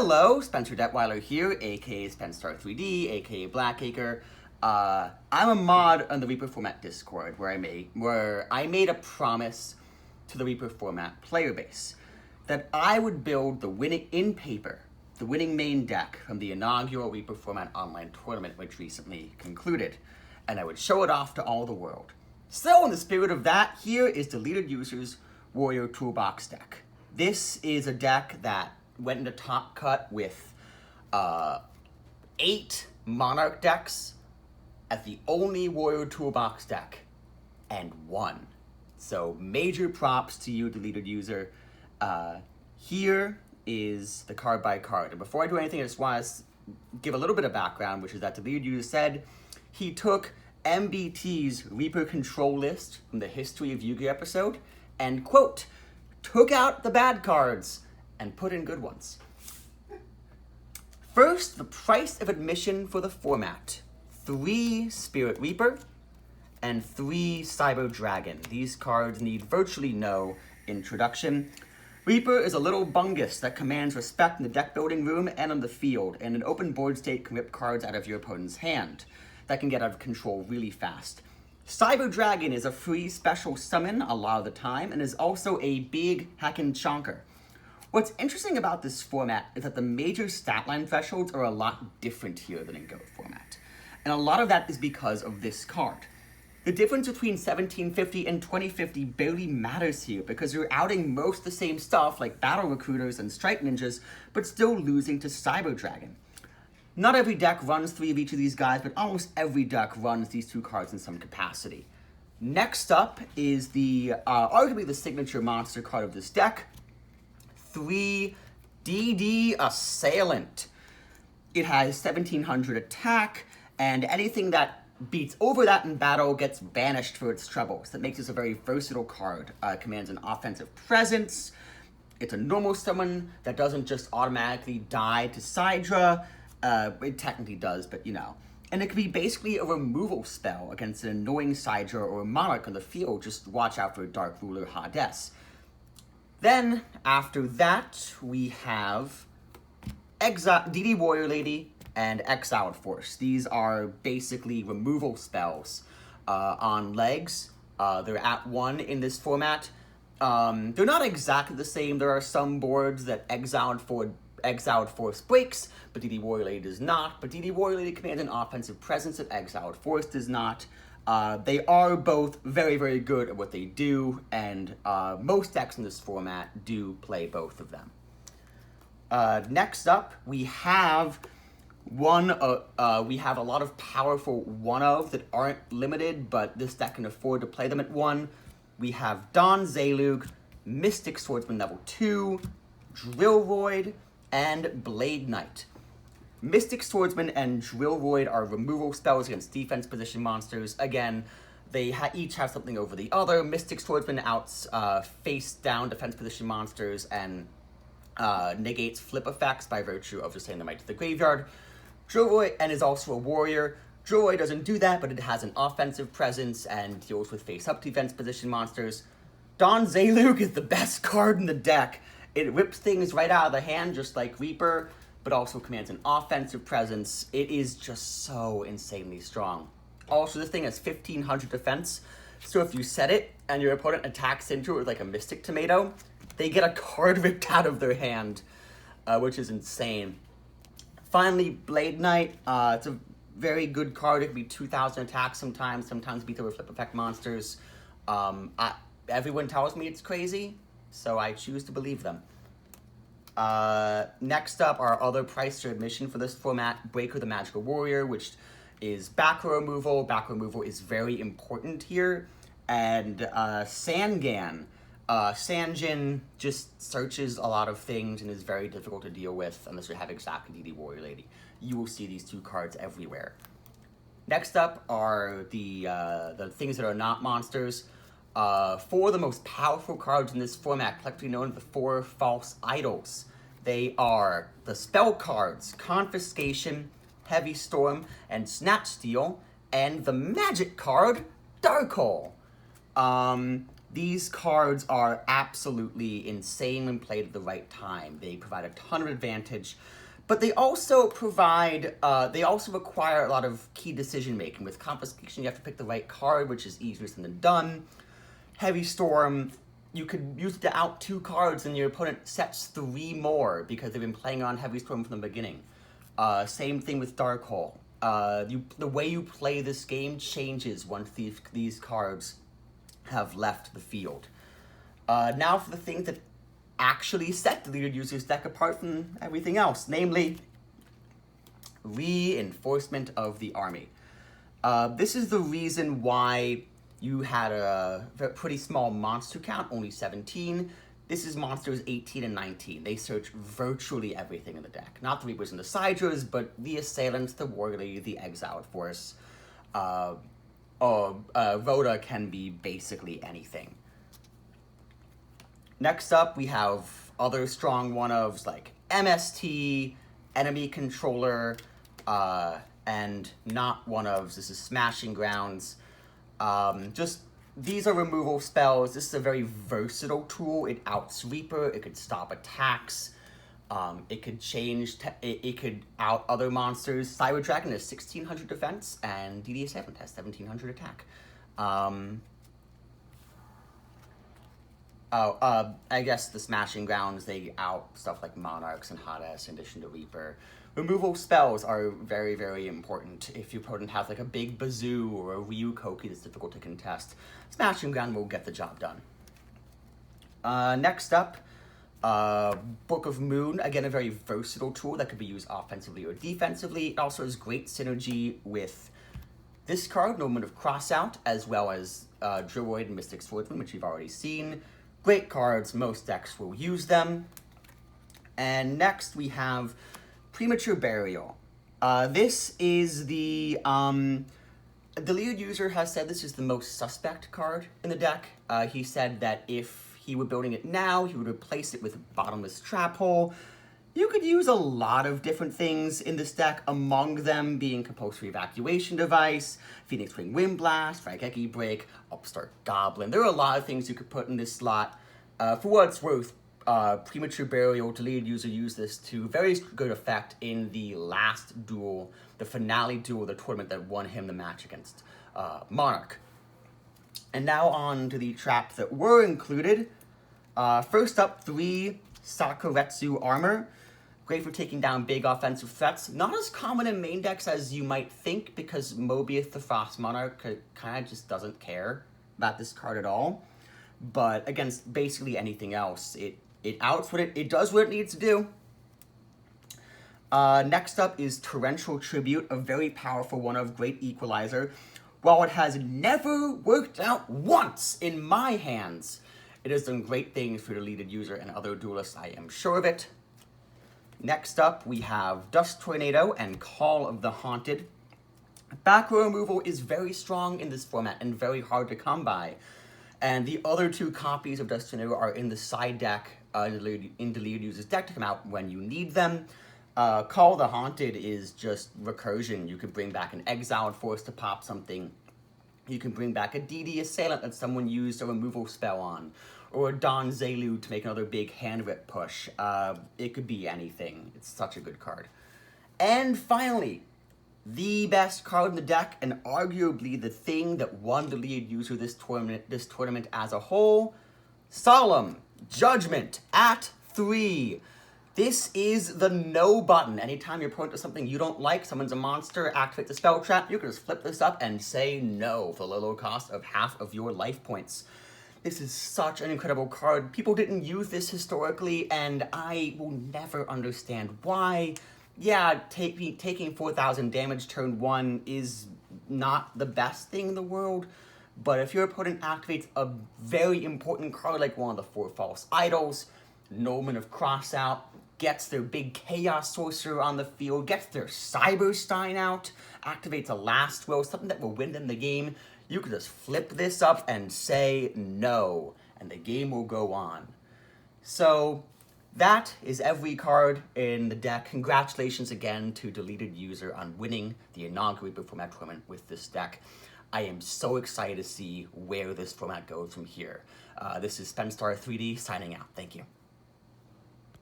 Hello, Spencer Detweiler here, aka Spenstar3D, aka Blackacre. I'm a mod on the Reaper Format Discord where I made a promise to the Reaper Format player base that I would build the winning main deck from the inaugural Reaper Format online tournament which recently concluded, and I would show it off to all the world. So in the spirit of that, here is Deleted User's Warrior Toolbox deck. This is a deck that went into Top Cut with 8 Monarch decks as the only Warrior Toolbox deck, and won. So major props to you, Deleted User. Here is the card by card. And before I do anything, I just want to give a little bit of background, which is that Deleted User said he took MBT's Reaper control list from the History of Yu-Gi-Oh episode and, quote, took out the bad cards and put in good ones. First, the price of admission for the format. 3 Spirit Reaper and 3 Cyber Dragon. These cards need virtually no introduction. Reaper is a little bungus that commands respect in the deck building room and on the field, and in open board state can rip cards out of your opponent's hand that can get out of control really fast. Cyber Dragon is a free special summon a lot of the time and is also a big hackin' chonker. What's interesting about this format is that the major stat line thresholds are a lot different here than in Go format. And a lot of that is because of this card. The difference between 1750 and 2050 barely matters here because you're outing most of the same stuff like Battle Recruiters and Strike Ninjas, but still losing to Cyber Dragon. Not every deck runs 3 of each of these guys, but almost every deck runs these 2 cards in some capacity. Next up is the arguably the signature monster card of this deck, 3 DD Assailant. It has 1700 attack, and anything that beats over that in battle gets banished for its troubles. That makes this a very versatile card. It commands an offensive presence. It's a normal summon that doesn't just automatically die to Sidra. It technically does, but you know. And it can be basically a removal spell against an annoying Sidra or a Monarch on the field. Just watch out for Dark Ruler Hades. Then, after that, we have DD Warrior Lady and Exiled Force. These are basically removal spells on legs. They're at 1 in this format. They're not exactly the same. There are some boards that Exiled Force breaks, but DD Warrior Lady does not. But DD Warrior Lady commands an offensive presence that Exiled Force does not. They are both very, very good at what they do, and most decks in this format do play both of them. Next up, we have a lot of powerful one-of that aren't limited, but this deck can afford to play them at 1. We have Don Zalug, Mystic Swordsman level 2, Drillroid, and Blade Knight. Mystic Swordsman and Drillroid are removal spells against defense position monsters. Again, they each have something over the other. Mystic Swordsman outs face down defense position monsters and negates flip effects by virtue of just saying them right to the graveyard. Drillroid and is also a warrior. Drillroid doesn't do that, but it has an offensive presence and deals with face-up defense position monsters. Don Zalug is the best card in the deck. It rips things right out of the hand, just like Reaper, but also commands an offensive presence. It is just so insanely strong. Also, this thing has 1500 defense, so if you set it and your opponent attacks into it with like a Mystic Tomato, they get a card ripped out of their hand, which is insane. Finally, Blade Knight. It's a very good card. It can be 2000 attacks sometimes beat the flip effect monsters. Everyone tells me it's crazy, so I choose to believe them. Next up, our other price to admission for this format, Breaker the Magical Warrior, which is back row removal. Back row removal is very important here. And Sangan. Sanjin just searches a lot of things and is very difficult to deal with unless you have exactly DD Warrior Lady. You will see these 2 cards everywhere. Next up are the things that are not monsters. 4 of the most powerful cards in this format, collectively known as the 4 False Idols. They are the spell cards, Confiscation, Heavy Storm, and Snatch Steal, and the magic card, Dark Hole. These cards are absolutely insane when played at the right time. They provide a ton of advantage, but they also require a lot of key decision making. With Confiscation, you have to pick the right card, which is easier said than done. Heavy Storm, you could use it to out 2 cards and your opponent sets 3 more because they've been playing on Heavy Storm from the beginning. Same thing with Dark Hole. The way you play this game changes once these cards have left the field. Now for the things that actually set the leader user's deck apart from everything else, namely Reinforcement of the Army. This is the reason why you had a pretty small monster count, only 17. This is monsters 18 and 19. They search virtually everything in the deck. Not the Reapers and the Siders, but the Assailants, the Warrior Lady, the Exiled Force. Rhoda can be basically anything. Next up, we have other strong one-ofs like MST, Enemy Controller, and not one-ofs. This is Smashing Grounds. These are removal spells. This is a very versatile tool. It outs Reaper. It could stop attacks. It could it could out other monsters. Cyber Dragon has 1600 defense, and DD Assailant has 1700 attack. I guess the Smashing Grounds, they out stuff like Monarchs and Hades in addition to Reaper. Removal spells are very, very important. If your opponent has like a big Bazoo or a Ryu Koki that's difficult to contest, Smashing Ground will get the job done. Next up, Book of Moon, again a very versatile tool that could be used offensively or defensively. It also has great synergy with this card, Moment of Crossout, as well as Druid and Mystic Swordsman, which we've already seen. Great cards, most decks will use them. And next we have Premature Burial. This is the lead user has said this is the most suspect card in the deck. He said that if he were building it now, he would replace it with Bottomless Trap Hole. You could use a lot of different things in this deck, among them being Compulsory Evacuation Device, Phoenix Wing Windblast, Raigeki Break, Upstart Goblin. There are a lot of things you could put in this slot. For what it's worth, Premature Burial, deleted user used this to very good effect in the last duel, the finale duel of the tournament that won him the match against Monarch. And now on to the traps that were included. First up, 3 Sakuretsu Armor. Great for taking down big offensive threats. Not as common in main decks as you might think, because Mobius the Frost Monarch kind of just doesn't care about this card at all. But against basically anything else, it outs what it does what it needs to do. Next up is Torrential Tribute, a very powerful one of great equalizer. While it has never worked out once in my hands, it has done great things for the deleted user and other duelists, I am sure of it. Next up, we have Dust Tornado and Call of the Haunted. Back row removal is very strong in this format and very hard to come by. And the other 2 copies of Dust Tornado are in the side deck, in deleted user's deck to come out when you need them. Call of the Haunted is just recursion. You could bring back an Exiled Force to pop something. You can bring back a DD Assailant that someone used a removal spell on, or a Don Zelu to make another big hand rip push. It could be anything. It's such a good card. And finally, the best card in the deck, and arguably the thing that won the lead user this tournament as a whole, Solemn Judgment at 3. This is the no button. Anytime your opponent does something you don't like, summons a monster, activates a spell trap, you can just flip this up and say no for the low cost of half of your life points. This is such an incredible card. People didn't use this historically, and I will never understand why. Yeah, taking 4,000 damage turn 1 is not the best thing in the world, but if your opponent activates a very important card like one of the 4 False Idols, Nomen of Crossout, gets their big Chaos Sorcerer on the field, gets their Cyberstein out, activates a Last Will, something that will win them the game, you can just flip this up and say no, and the game will go on. So that is every card in the deck. Congratulations again to Deleted User on winning the inaugural Reaper Format tournament with this deck. I am so excited to see where this format goes from here. This is Spenstar 3D signing out. Thank you.